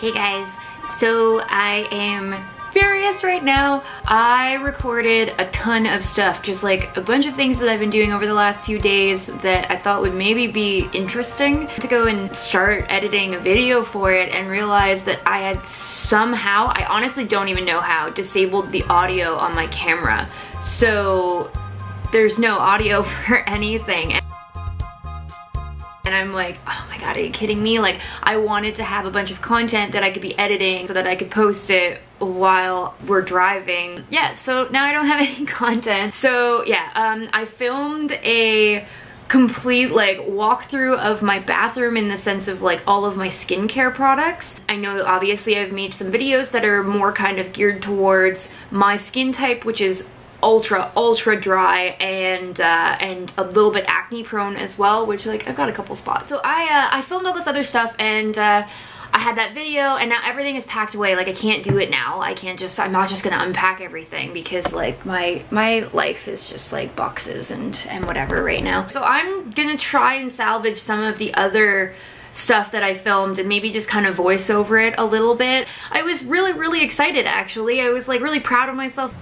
Hey guys, so I am furious right now. I recorded a ton of stuff, just like a bunch of things that I've been doing over the last few days that I thought would maybe be interesting to go and start editing a video for it, and realized that I had somehow, I honestly don't even know how, disabled the audio on my camera. So there's no audio for anything. And I'm like, oh my god, are you kidding me? Like, I wanted to have a bunch of content that I could be editing so that I could post it while we're driving. Yeah, so now I don't have any content. So yeah, I filmed a complete like walkthrough of my bathroom in the sense of like all of my skincare products. I know obviously I've made some videos that are more kind of geared towards my skin type, which is ultra dry and a little bit acne prone as well, which like I've got a couple spots. So I filmed all this other stuff, and I had that video, and now everything is packed away. Like I can't do it now. I'm not just gonna unpack everything because like my life is just like boxes and whatever right now. So I'm gonna try and salvage some of the other stuff that I filmed and maybe just kind of voice over it a little bit. I was really excited actually. I was like really proud of myself.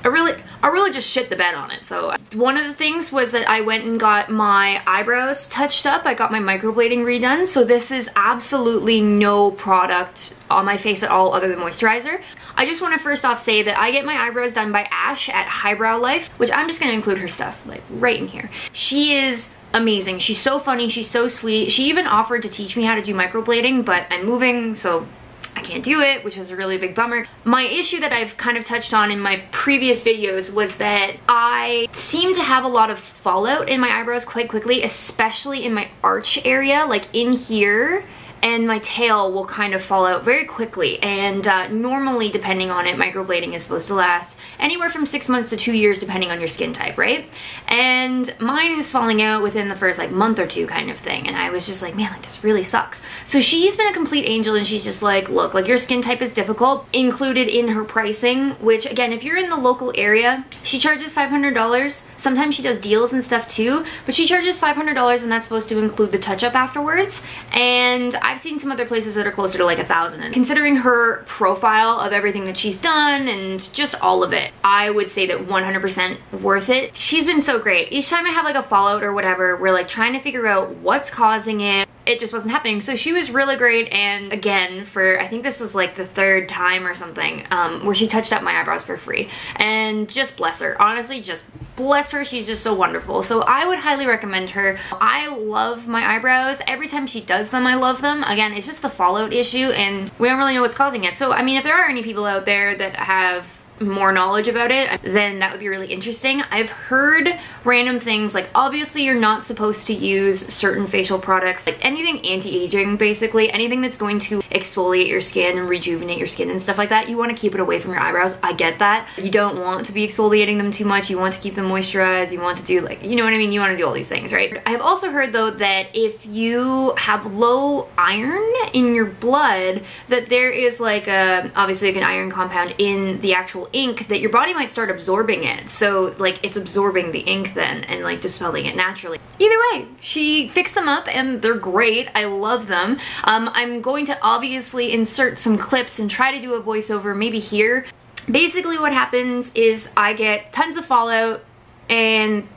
I really just shit the bed on it. So one of the things was that I went and got my eyebrows touched up. I got my microblading redone. So this is absolutely no product on my face at all other than moisturizer. I just want to first off say that I get my eyebrows done by Ash at Highbrow Life, which I'm just going to include her stuff like right in here. She is amazing. She's so funny. She's so sweet. She even offered to teach me how to do microblading, but I'm moving, so I can't do it, which is a really big bummer. My issue that I've kind of touched on in my previous videos was that I seem to have a lot of fallout in my eyebrows quite quickly, especially in my arch area, like in here, and my tail will kind of fall out very quickly. And normally, depending on it, microblading is supposed to last anywhere from 6 months to 2 years depending on your skin type, right? And mine was falling out within the first like month or two kind of thing, and I was just like, man, like this really sucks. So she's been a complete angel, and she's just like, look, like your skin type is difficult, included in her pricing, which again, if you're in the local area, she charges $500. Sometimes she does deals and stuff too, but she charges $500, and that's supposed to include the touch-up afterwards. And I've seen some other places that are closer to like $1,000. And considering her profile of everything that she's done and just all of it, I would say that 100% worth it. She's been so great. Each time I have like a fallout or whatever, we're like trying to figure out what's causing it. It just wasn't happening. So she was really great. And again, for I think this was like the third time or something, where she touched up my eyebrows for free. And just bless her. Honestly, just bless her. She's just so wonderful. So I would highly recommend her. I love my eyebrows. Every time she does them, I love them. Again, it's just the fallout issue, and we don't really know what's causing it. So I mean, if there are any people out there that have more knowledge about it, then that would be really interesting. I've heard random things like, obviously you're not supposed to use certain facial products, like anything anti-aging, basically anything that's going to exfoliate your skin and rejuvenate your skin and stuff like that. You want to keep it away from your eyebrows. I get that. You don't want to be exfoliating them too much. You want to keep them moisturized. You want to do like, you know what I mean? You want to do all these things, right? I have also heard though that if you have low iron in your blood, that there is like a, obviously like an iron compound in the actual ink, that your body might start absorbing it. So like it's absorbing the ink then and like dispelling it naturally. Either way, she fixed them up and they're great. I love them. I'm going to obviously insert some clips and try to do a voiceover maybe here. Basically what happens is I get tons of fallout, and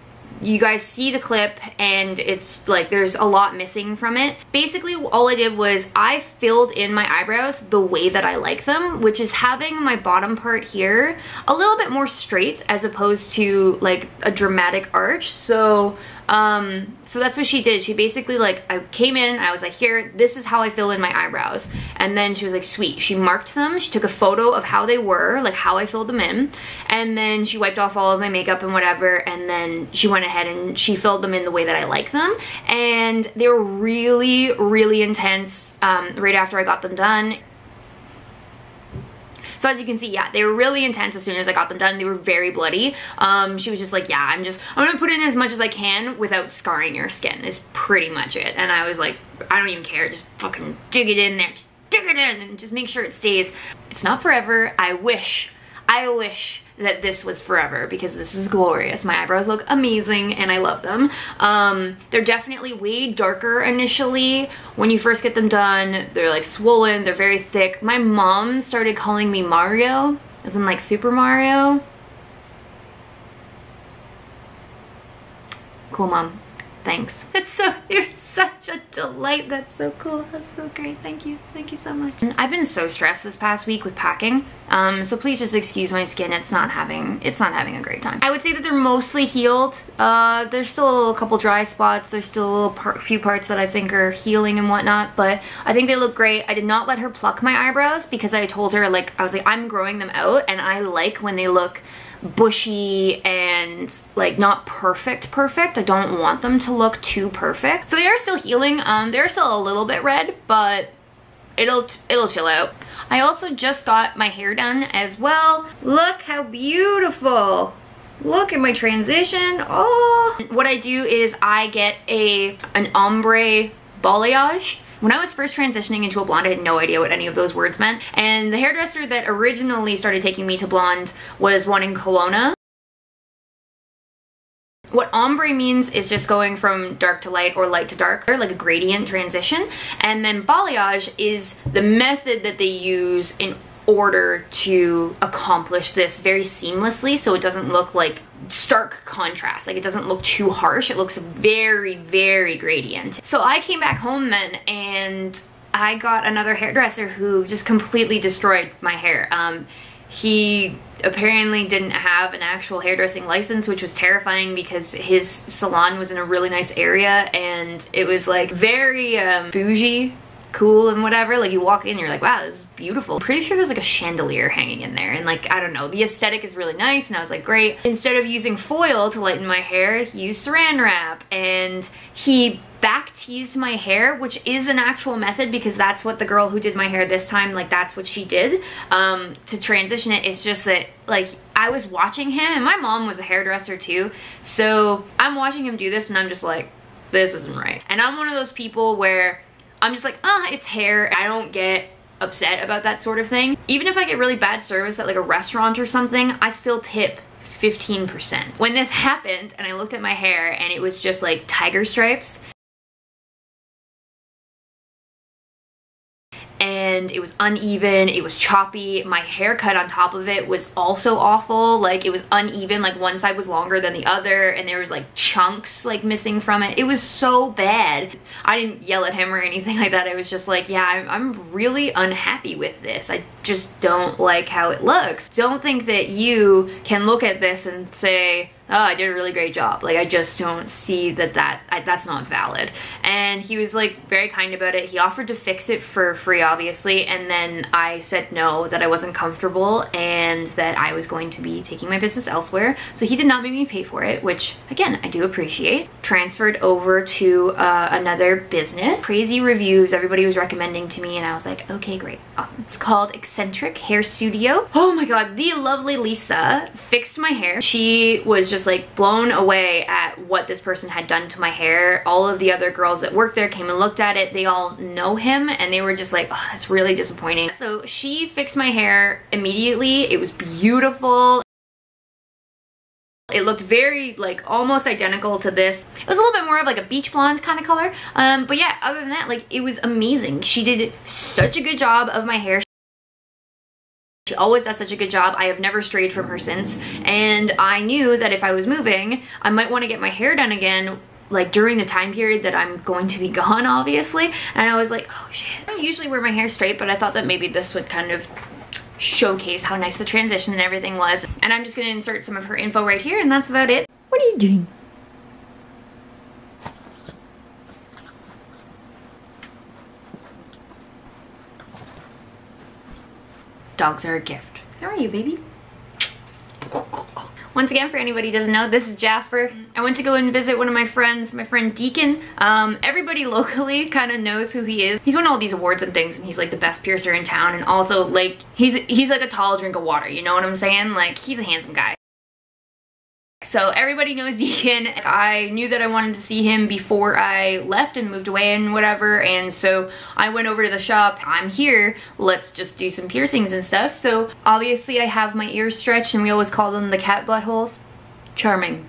you guys see the clip, and it's like there's a lot missing from it. Basically all I did was I filled in my eyebrows the way that I like them, which is having my bottom part here a little bit more straight as opposed to like a dramatic arch. So that's what she did. She basically like, I came in, I was like, here, this is how I fill in my eyebrows. And then she was like, sweet. She marked them. She took a photo of how they were, like how I filled them in. And then she wiped off all of my makeup and whatever. And then she went ahead and she filled them in the way that I like them. And they were really intense right after I got them done. So as you can see, yeah, they were really intense as soon as I got them done. They were very bloody. She was just like, yeah, I'm gonna put in as much as I can without scarring your skin is pretty much it. And I was like, I don't even care, just fucking dig it in there, just dig it in and just make sure it stays. It's not forever. I wish that this was forever because this is glorious. My eyebrows look amazing and I love them. They're definitely way darker initially. When you first get them done, they're like swollen, they're very thick. My mom started calling me Mario, as in like Super Mario. Cool, Mom. Thanks. You're such a delight. That's so cool. That's so great. Thank you so much. I've been so stressed this past week with packing, so please just excuse my skin. It's not having a great time. I would say that they're mostly healed. There's still a couple dry spots. There's still a few parts that I think are healing and whatnot, but I think they look great. I did not let her pluck my eyebrows because I told her, like, I was like, I'm growing them out and I like when they look bushy and like not perfect. I don't want them to look too perfect. So they are still healing. They're still a little bit red, but it'll chill out. I also just got my hair done as well. Look how beautiful. Look at my transition. Oh, what I do is I get an ombré balayage. When I was first transitioning into a blonde, I had no idea what any of those words meant. And the hairdresser that originally started taking me to blonde was one in Kelowna. What ombre means is just going from dark to light or light to dark, like a gradient transition. And then balayage is the method that they use in order to accomplish this very seamlessly, so it doesn't look like stark contrast, like it doesn't look too harsh. It looks very, very gradient. So I came back home then and I got another hairdresser who just completely destroyed my hair. He apparently didn't have an actual hairdressing license, which was terrifying because his salon was in a really nice area and it was like very bougie, cool and whatever. Like you walk in, you're like, wow, this is beautiful. I'm pretty sure there's like a chandelier hanging in there and like, I don't know, the aesthetic is really nice. And I was like, great. Instead of using foil to lighten my hair, he used saran wrap and he back teased my hair, which is an actual method because that's what the girl who did my hair this time, like that's what she did to transition it. It's just that like I was watching him and my mom was a hairdresser too. So I'm watching him do this and I'm just like, this isn't right. And I'm one of those people where I'm just like, it's hair. I don't get upset about that sort of thing. Even if I get really bad service at like a restaurant or something, I still tip 15%. When this happened and I looked at my hair and it was just like tiger stripes, and it was uneven, it was choppy. My haircut on top of it was also awful. Like it was uneven, like one side was longer than the other and there was like chunks like missing from it. It was so bad. I didn't yell at him or anything like that. I was just like, yeah, I'm really unhappy with this. I just don't like how it looks. Don't think that you can look at this and say, oh, I did a really great job. Like, I just don't see that's not valid. And he was like very kind about it. He offered to fix it for free, obviously. And then I said no, that I wasn't comfortable and that I was going to be taking my business elsewhere. So he did not make me pay for it, which again, I do appreciate. Transferred over to another business. Crazy reviews everybody was recommending to me and I was like, okay, great, awesome. It's called Eccentric Hair Studio. Oh my God, the lovely Lisa fixed my hair. She was just like blown away at what this person had done to my hair. All of the other girls that worked there came and looked at it. They all know him and they were just like, oh, that's really disappointing. So she fixed my hair immediately. It was beautiful. It looked very like almost identical to this. It was a little bit more of like a beach blonde kind of color. But yeah, other than that, like it was amazing. She did such a good job of my hair. She always does such a good job. I have never strayed from her since. And I knew that if I was moving, I might want to get my hair done again, like during the time period that I'm going to be gone, obviously. And I was like, oh shit. I don't usually wear my hair straight, but I thought that maybe this would kind of showcase how nice the transition and everything was. And I'm just gonna insert some of her info right here and that's about it. What are you doing? Dogs are a gift. How are you, baby? Once again, for anybody who doesn't know, this is Jasper. I went to go and visit one of my friends, my friend Deacon. Everybody locally kind of knows who he is. He's won all these awards and things, and he's like the best piercer in town, and also like, he's like a tall drink of water, you know what I'm saying? Like, he's a handsome guy. So everybody knows Deacon. I knew that I wanted to see him before I left and moved away and whatever, and so I went over to the shop. I'm here, let's just do some piercings and stuff. So obviously I have my ears stretched, and we always call them the cat buttholes. Charming.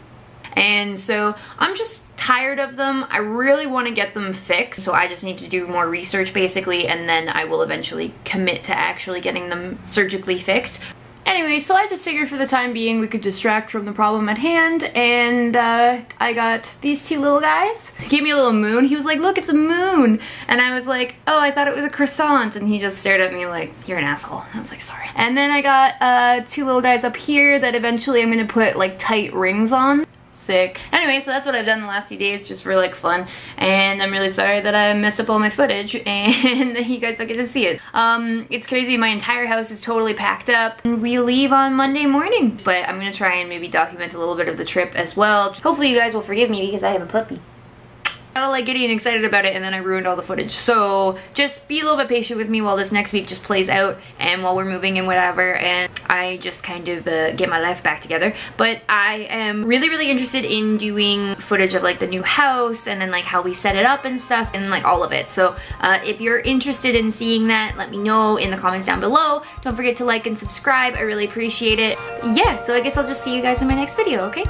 And so I'm just tired of them. I really want to get them fixed, so I just need to do more research basically, and then I will eventually commit to actually getting them surgically fixed. Anyway, so I just figured for the time being we could distract from the problem at hand, and I got these two little guys. He gave me a little moon. He was like, look, it's a moon. And I was like, oh, I thought it was a croissant. And he just stared at me like, you're an asshole. I was like, sorry. And then I got two little guys up here that eventually I'm gonna put like tight rings on. Sick. Anyway, so that's what I've done the last few days, just for like fun, and I'm really sorry that I messed up all my footage and you guys don't get to see it. It's crazy, my entire house is totally packed up. We leave on Monday morning, but I'm gonna try and maybe document a little bit of the trip as well. Hopefully you guys will forgive me because I have a puppy. I got like getting excited about it and then I ruined all the footage. So just be a little bit patient with me while this next week just plays out and while we're moving and whatever, and I just kind of get my life back together. But I am really interested in doing footage of like the new house and then like how we set it up and stuff and like all of it. So if you're interested in seeing that, let me know in the comments down below. Don't forget to like and subscribe, I really appreciate it. Yeah, so I guess I'll just see you guys in my next video, okay?